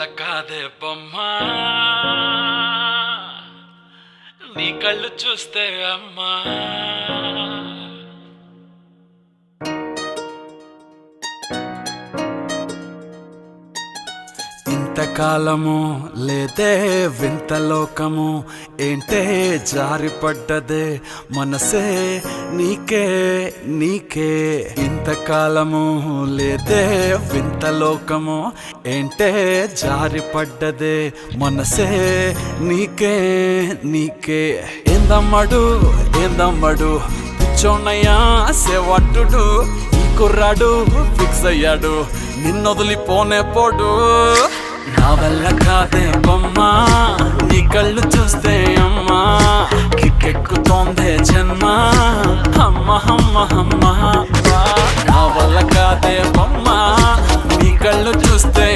వల్ల కాదే బొమ్మా నీ కళ్ళు చూస్తే అమ్మా ఇంతకాలము లేదే వింత లోకము ఏంటే జారిపడ్డదే మనసే నీకే నీకే ఇంతకాలము లేదే వింత లోకము ఏంటే జారిపడ్డదే మనసే నీకే నీకే ఏందమ్మడు పిచ్చోన్నయ్యా సేవట్టుడు ఈ కుర్రాడు ఫిక్స్ అయ్యాడు నిన్నొదిలిపోనే పోడు నా వల్ల కాదే బొమ్మా నీ కళ్ళు చూస్తే అమ్మా కిక్కెక్కుతోందే జన్మ అమ్మ అమ్మ అమ్మ నా వల్ల కాదే బొమ్మా నీ కళ్ళు చూస్తే